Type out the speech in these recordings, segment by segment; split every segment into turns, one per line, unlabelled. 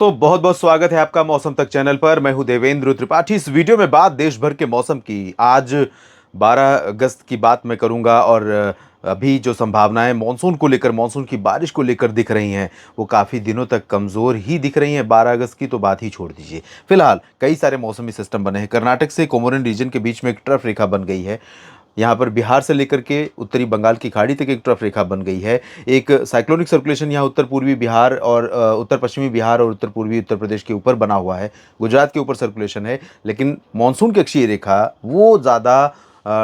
तो बहुत बहुत स्वागत है आपका मौसम तक चैनल पर। मैं हूं देवेंद्र त्रिपाठी। इस वीडियो में बात देश भर के मौसम की। आज 12 अगस्त की बात मैं करूंगा और अभी जो संभावनाएं मानसून को लेकर, मानसून की बारिश को लेकर दिख रही हैं, वो काफ़ी दिनों तक कमज़ोर ही दिख रही हैं। 12 अगस्त की तो बात ही छोड़ दीजिए। फिलहाल कई सारे मौसमी सिस्टम बने हैं। कर्नाटक से कोमोरिन रीजन के बीच में एक ट्रफ रेखा बन गई है। यहाँ पर बिहार से लेकर के उत्तरी बंगाल की खाड़ी तक एक ट्रफ रेखा बन गई है। एक साइक्लोनिक सर्कुलेशन यहाँ उत्तर पूर्वी बिहार और उत्तर पश्चिमी बिहार और उत्तर पूर्वी उत्तर प्रदेश के ऊपर बना हुआ है। गुजरात के ऊपर सर्कुलेशन है, लेकिन मानसून की अक्षीय रेखा वो ज़्यादा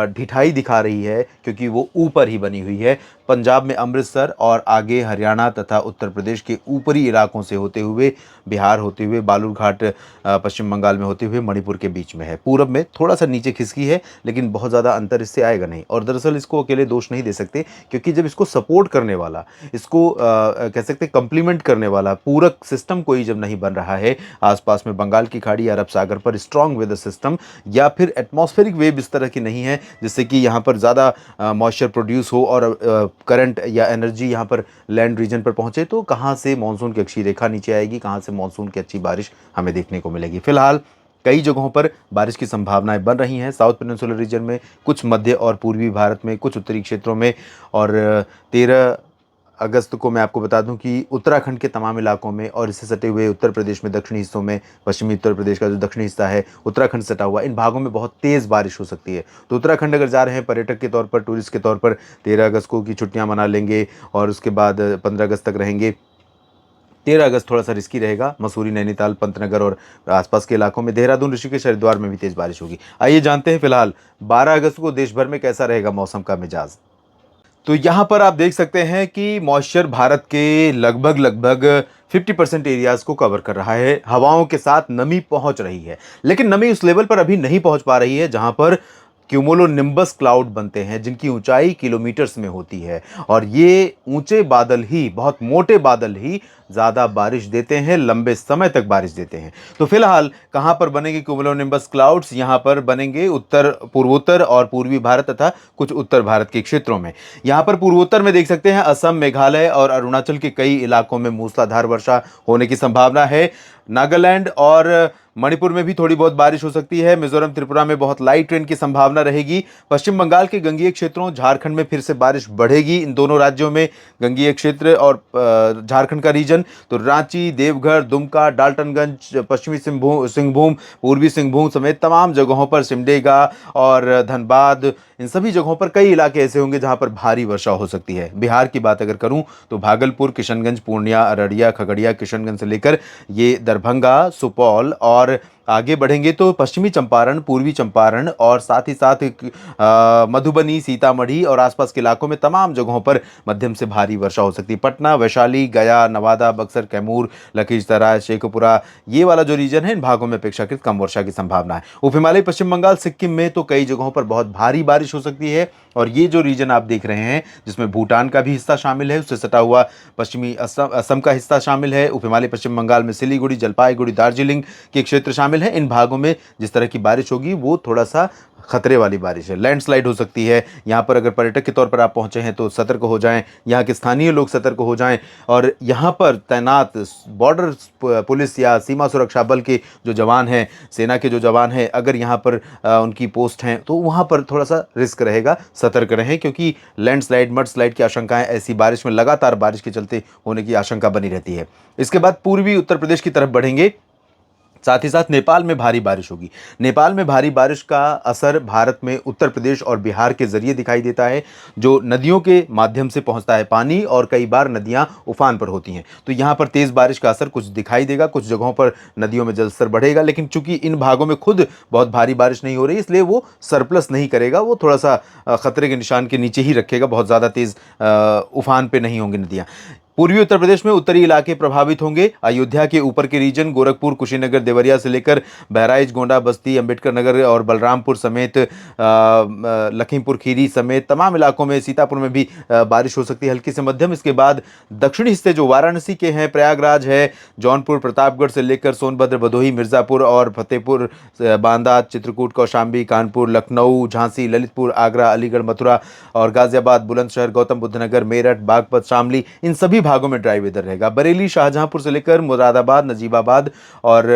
ढिठाई दिखा रही है, क्योंकि वो ऊपर ही बनी हुई है। पंजाब में अमृतसर और आगे हरियाणा तथा उत्तर प्रदेश के ऊपरी इलाकों से होते हुए, बिहार होते हुए, बालूरघाट पश्चिम बंगाल में होते हुए मणिपुर के बीच में है। पूरब में थोड़ा सा नीचे खिसकी है, लेकिन बहुत ज़्यादा अंतर इससे आएगा नहीं। और दरअसल इसको अकेले दोष नहीं दे सकते, क्योंकि जब इसको सपोर्ट करने वाला, इसको कह सकते हैं कंप्लीमेंट करने वाला पूरक सिस्टम कोई जब नहीं बन रहा है आसपास में, बंगाल की खाड़ी, अरब सागर पर स्ट्रॉन्ग वेदर सिस्टम या फिर एटमॉस्फेरिक वेव इस तरह की नहीं है जिससे कि यहाँ पर ज़्यादा मॉइस्चर प्रोड्यूस हो और करंट या एनर्जी यहाँ पर लैंड रीजन पर पहुँचे, तो कहाँ से मानसून की अक्षीय रेखा नीचे आएगी, कहाँ से मानसून की अच्छी बारिश हमें देखने को मिलेगी। फिलहाल कई जगहों पर बारिश की संभावनाएं बन रही हैं। साउथ पेनिनसुलर रीजन में, कुछ मध्य और पूर्वी भारत में, कुछ उत्तरी क्षेत्रों में। और 13 अगस्त को मैं आपको बता दूं कि उत्तराखंड के तमाम इलाकों में और इससे सटे हुए उत्तर प्रदेश में दक्षिणी हिस्सों में, पश्चिमी उत्तर प्रदेश का जो दक्षिणी हिस्सा है, उत्तराखंड सटा हुआ, इन भागों में बहुत तेज़ बारिश हो सकती है। तो उत्तराखंड अगर जा रहे हैं पर्यटक के तौर पर, टूरिस्ट के तौर पर, 13 अगस्त को की छुट्टियां मना लेंगे और उसके बाद 15 अगस्त तक रहेंगे। 13 अगस्त थोड़ा सा रिस्की रहेगा। मसूरी, नैनीताल, पंतनगर और आसपास के इलाकों में, देहरादून, ऋषिकेश, हरिद्वार में भी तेज़ बारिश होगी। आइए जानते हैं फिलहाल 12 अगस्त को देश भर में कैसा रहेगा मौसम का मिजाज। तो यहाँ पर आप देख सकते हैं कि मॉइस्चर भारत के लगभग लगभग 50% एरियाज को कवर कर रहा है। हवाओं के साथ नमी पहुंच रही है, लेकिन नमी उस लेवल पर अभी नहीं पहुंच पा रही है जहां पर क्यूमुलोनिम्बस क्लाउड बनते हैं, जिनकी ऊंचाई किलोमीटर्स में होती है। और ये ऊंचे बादल ही, बहुत मोटे बादल ही ज़्यादा बारिश देते हैं, लंबे समय तक बारिश देते हैं। तो फिलहाल कहाँ पर बनेंगे क्यूमुलोनिम्बस क्लाउड्स? यहाँ पर बनेंगे उत्तर, पूर्वोत्तर और पूर्वी भारत तथा कुछ उत्तर भारत के क्षेत्रों में। यहाँ पर पूर्वोत्तर में देख सकते हैं असम, मेघालय और अरुणाचल के कई इलाकों में मूसलाधार वर्षा होने की संभावना है। नागालैंड और मणिपुर में भी थोड़ी बहुत बारिश हो सकती है। मिजोरम, त्रिपुरा में बहुत लाइट रेन की संभावना रहेगी। पश्चिम बंगाल के गंगीय क्षेत्रों, झारखंड में फिर से बारिश बढ़ेगी। इन दोनों राज्यों में, गंगीय क्षेत्र और झारखंड का रीजन, तो रांची, देवघर, दुमका, डाल्टनगंज, पश्चिमी सिंहभूम, पूर्वी सिंहभूम समेत तमाम जगहों पर, सिमडेगा और धनबाद, इन सभी जगहों पर कई इलाके ऐसे होंगे जहां पर भारी वर्षा हो सकती है। बिहार की बात अगर करूं तो भागलपुर, किशनगंज, पूर्णिया, अररिया, खगड़िया, किशनगंज से लेकर ये दरभंगा, सुपौल और आगे बढ़ेंगे तो पश्चिमी चंपारण, पूर्वी चंपारण और साथ ही साथ मधुबनी, सीतामढ़ी और आसपास के इलाकों में तमाम जगहों पर मध्यम से भारी वर्षा हो सकती है। पटना, वैशाली, गया, नवादा, बक्सर, कैमूर, लखीसराय, शेखपुरा, ये वाला जो रीजन है, इन भागों में अपेक्षाकृत कम वर्षा की संभावना है। उप हिमालय, पश्चिम बंगाल, सिक्किम में तो कई जगहों पर बहुत भारी बारिश हो सकती है। और ये जो रीजन आप देख रहे हैं, जिसमें भूटान का भी हिस्सा शामिल है, उससे सटा हुआ पश्चिमी असम का हिस्सा शामिल है, उप हिमालय पश्चिम बंगाल में सिलीगुड़ी, जलपाईगुड़ी, दार्जिलिंग के क्षेत्र शामिल है। इन भागों में जिस तरह की बारिश होगी वो थोड़ा सा खतरे वाली बारिश है। लैंडस्लाइड हो सकती है। यहाँ पर अगर पर्यटक के तौर पर आप पहुंचे हैं तो सतर्क हो जाएं, यहाँ के स्थानीय लोग सतर्क हो जाएं। और यहाँ पर तैनात बॉर्डर पुलिस या सीमा सुरक्षा बल के जो जवान हैं, सेना के जो जवान हैं, अगर यहाँ पर उनकी पोस्ट हैं तो वहाँ पर थोड़ा सा रिस्क रहेगा, सतर्क रहें, क्योंकि लैंडस्लाइड, मडस्लाइड की आशंकाएं ऐसी बारिश में, लगातार बारिश के चलते होने की आशंका बनी रहती है। इसके बाद पूर्वी उत्तर प्रदेश की तरफ बढ़ेंगे। साथ ही साथ नेपाल में भारी बारिश होगी। नेपाल में भारी बारिश का असर भारत में उत्तर प्रदेश और बिहार के जरिए दिखाई देता है, जो नदियों के माध्यम से पहुंचता है पानी, और कई बार नदियां उफान पर होती हैं। तो यहां पर तेज बारिश का असर कुछ दिखाई देगा। कुछ जगहों पर नदियों में जलस्तर बढ़ेगा, लेकिन चूंकि इन भागों में खुद बहुत भारी बारिश नहीं हो रही, इसलिए वो सरप्लस नहीं करेगा, वो थोड़ा सा खतरे के निशान के नीचे ही रखेगा। बहुत ज़्यादा तेज उफान पे नहीं होंगी नदियाँ। पूर्वी उत्तर प्रदेश में उत्तरी इलाके प्रभावित होंगे। अयोध्या के ऊपर के रीजन, गोरखपुर, कुशीनगर, देवरिया से लेकर बहराइच, गोंडा, बस्ती, अंबेडकर नगर और बलरामपुर समेत, लखीमपुर खीरी समेत तमाम इलाकों में, सीतापुर में भी बारिश हो सकती है, हल्की से मध्यम। इसके बाद दक्षिणी हिस्से जो वाराणसी के हैं, प्रयागराज है, जौनपुर, प्रतापगढ़ से लेकर सोनभद्र, भदोही, मिर्ज़ापुर और फतेहपुर, बांदा, चित्रकूट, कौशाम्बी, कानपुर, लखनऊ, झांसी, ललितपुर, आगरा, अलीगढ़, मथुरा और गाजियाबाद, बुलंदशहर, गौतम बुद्ध नगर, मेरठ, बागपत, शामली, इन सभी भागों में ड्राई वेदर रहेगा। बरेली, शाहजहांपुर से लेकर मुरादाबाद, नजीबाबाद और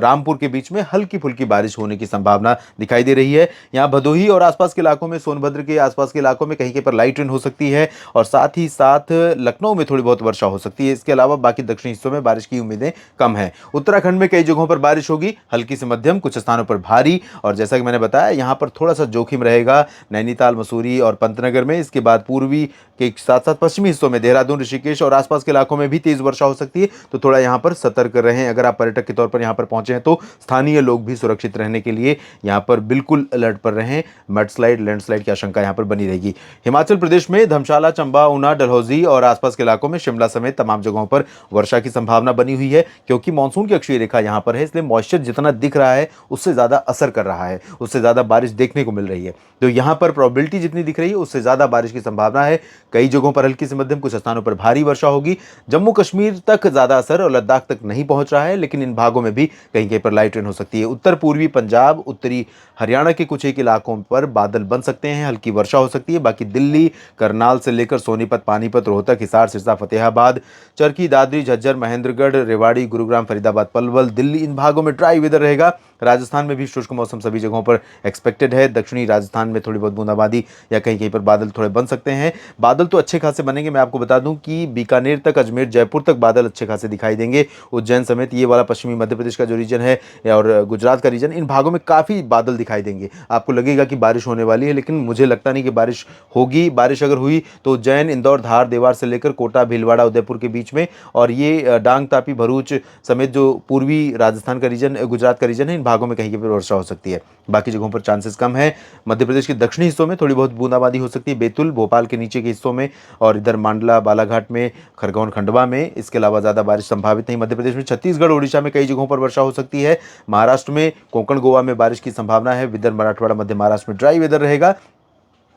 रामपुर के बीच में हल्की फुल्की बारिश होने की संभावना दिखाई दे रही है। यहाँ भदोही और आसपास के इलाकों में, सोनभद्र के आसपास के इलाकों में कहीं कहीं पर लाइट रेन हो सकती है और साथ ही साथ लखनऊ में थोड़ी बहुत वर्षा हो सकती है। इसके अलावा बाकी दक्षिणी हिस्सों में बारिश की उम्मीदें कम है। उत्तराखंड में कई जगहों पर बारिश होगी, हल्की से मध्यम, कुछ स्थानों पर भारी। और जैसा कि मैंने बताया, यहाँ पर थोड़ा सा जोखिम रहेगा नैनीताल, मसूरी और पंतनगर में। इसके बाद पूर्वी के साथ साथ पश्चिमी हिस्सों में देहरादून, ऋषिकेश और आसपास के इलाकों में भी तेज वर्षा हो सकती है, तो थोड़ा यहाँ पर सतर्क रहें। अगर आप पर्यटक के तौर पर यहाँ पर पहुंचे हैं तो स्थानीय लोग भी सुरक्षित रहने के लिए यहाँ पर बिल्कुल अलर्ट पर रहें। मडस्लाइड, लैंडस्लाइड की आशंका यहाँ पर बनी रहेगी। हिमाचल प्रदेश में धर्मशाला, चंबा, ऊना, डलहौजी और आसपास के इलाकों में, शिमला समेत तमाम जगहों पर वर्षा की संभावना बनी हुई है, क्योंकि मानसून की अक्षीय रेखा यहाँ पर है, इसलिए मॉइस्चर जितना दिख रहा है उससे ज्यादा असर कर रहा है, उससे ज्यादा बारिश देखने को मिल रही है। तो यहाँ पर प्रोबेबिलिटी जितनी दिख रही है उससे ज्यादा बारिश की संभावना है। कई जगहों पर हल्की से मध्यम, कुछ स्थानों पर भारी वर्षा होगी। जम्मू कश्मीर तक ज्यादा असर और लद्दाख तक नहीं पहुंच रहा है, लेकिन इन भागों में भी कहीं कहीं पर लाइट रेन हो सकती है। उत्तर पूर्वी पंजाब, उत्तरी हरियाणा के कुछ एक इलाकों पर बादल बन सकते हैं, हल्की वर्षा हो सकती है। बाकी दिल्ली, करनाल से लेकर सोनीपत, पानीपत, रोहतक, हिसार, सिरसा, फतेहाबाद, चरखी, दादरी, झज्जर, महेंद्रगढ़, रेवाड़ी, गुरुग्राम, फरीदाबाद, पलवल, दिल्ली, इन भागों में ड्राई वेदर रहेगा। राजस्थान में भी शुष्क मौसम सभी जगहों पर एक्सपेक्टेड है। दक्षिणी राजस्थान में थोड़ी बहुत बूंदाबांदी या कहीं कहीं पर बादल थोड़े बन सकते हैं। बादल तो अच्छे खासे बनेंगे। मैं आपको बता दूं कि बीकानेर तक, अजमेर, जयपुर तक बादल अच्छे खासे दिखाई देंगे। उज्जैन समेत ये वाला पश्चिमी मध्य प्रदेश का जो रीजन है और गुजरात का रीजन, इन भागों में काफ़ी बादल दिखाई देंगे। आपको लगेगा कि बारिश होने वाली है, लेकिन मुझे लगता नहीं कि बारिश होगी। बारिश अगर हुई तो उज्जैन, इंदौर, धार, देवार से लेकर कोटा, भीलवाड़ा, उदयपुर के बीच में, और ये डांग, तापी, भरूच समेत जो पूर्वी राजस्थान का रीजन, गुजरात का रीजन है, इन भागों में कहीं कहीं पर वर्षा हो सकती है। बाकी जगहों पर चांसेस कम है। मध्य प्रदेश के दक्षिणी हिस्सों में थोड़ी बहुत बूंदाबांदी हो सकती है, बैतूल, भोपाल के नीचे के हिस्सों में और इधर मांडला, बालाघाट में, खरगोन, खंडवा में। इसके अलावा ज़्यादा बारिश संभावित नहीं। मध्य प्रदेश में छत्तीसगढ़, ओडिशा में कई जगहों पर वर्षा हो सकती है। महाराष्ट्र में, कोंकण, गोवा में बारिश की संभावना है। विदर्भ, मराठवाड़ा, मध्य महाराष्ट्र में ड्राई वेदर रहेगा।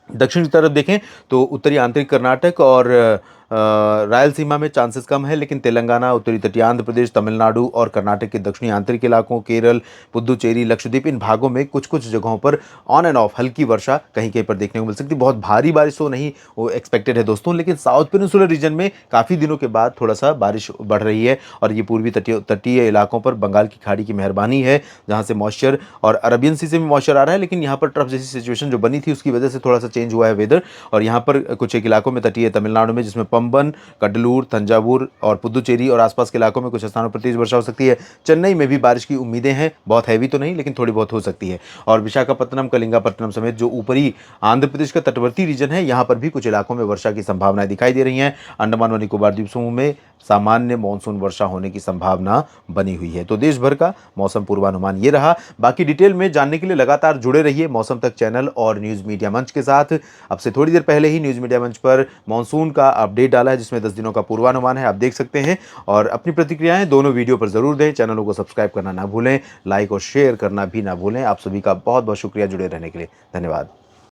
दक्षिण की तरफ देखें तो उत्तरी आंतरिक कर्नाटक और रायलसीमा में चांसेस कम है, लेकिन तेलंगाना, उत्तरी तटीय आंध्र प्रदेश, तमिलनाडु और कर्नाटक के दक्षिणी आंतरिक इलाकों, केरल, पुदुचेरी, लक्षद्वीप, इन भागों में कुछ कुछ जगहों पर ऑन एंड ऑफ हल्की वर्षा कहीं कहीं पर देखने को मिल सकती है। बहुत भारी बारिश तो नहीं वो एक्सपेक्टेड है दोस्तों, लेकिन साउथ पेनिनसुलर रीजन में काफ़ी दिनों के बाद थोड़ा सा बारिश बढ़ रही है। और ये पूर्वी तटीय इलाकों पर बंगाल की खाड़ी की मेहरबानी है, जहाँ से मॉइस्चर और अरबियन सी से भी मॉइस्चर आ रहा है, लेकिन यहाँ पर ट्रफ जैसी सिचुएशन जो बनी थी उसकी वजह से थोड़ा सा चेंज हुआ है वेदर। और यहाँ पर कुछ एक इलाकों में, तटीय तमिलनाडु में, जिसमें पंबन, कडलूर, तंजावुर और पुदुचेरी और आसपास के इलाकों में कुछ स्थानों पर तेज वर्षा हो सकती है। चेन्नई में भी बारिश की उम्मीदें हैं, बहुत हैवी तो नहीं लेकिन थोड़ी बहुत हो सकती है। और विशाखापट्टनम, कलिंगापट्टनम समेत जो ऊपरी आंध्र प्रदेश का तटवर्ती रीजन है, यहाँ पर भी कुछ इलाकों में वर्षा की संभावनाएं दिखाई दे रही हैं। अंडमान व निकोबार द्वीप समूह में सामान्य मानसून वर्षा होने की संभावना बनी हुई है। तो देश भर का मौसम पूर्वानुमान ये रहा। बाकी डिटेल में जानने के लिए लगातार जुड़े रहिए मौसम तक चैनल और न्यूज़ मीडिया मंच के साथ। अब से थोड़ी देर पहले ही न्यूज़ मीडिया मंच पर मानसून का अपडेट डाला है, जिसमें 10 दिनों का पूर्वानुमान है, आप देख सकते हैं। और अपनी प्रतिक्रियाएं दोनों वीडियो पर जरूर दें। चैनलों को सब्सक्राइब करना ना भूलें, लाइक और शेयर करना भी ना भूलें। आप सभी का बहुत बहुत शुक्रिया जुड़े रहने के लिए। धन्यवाद।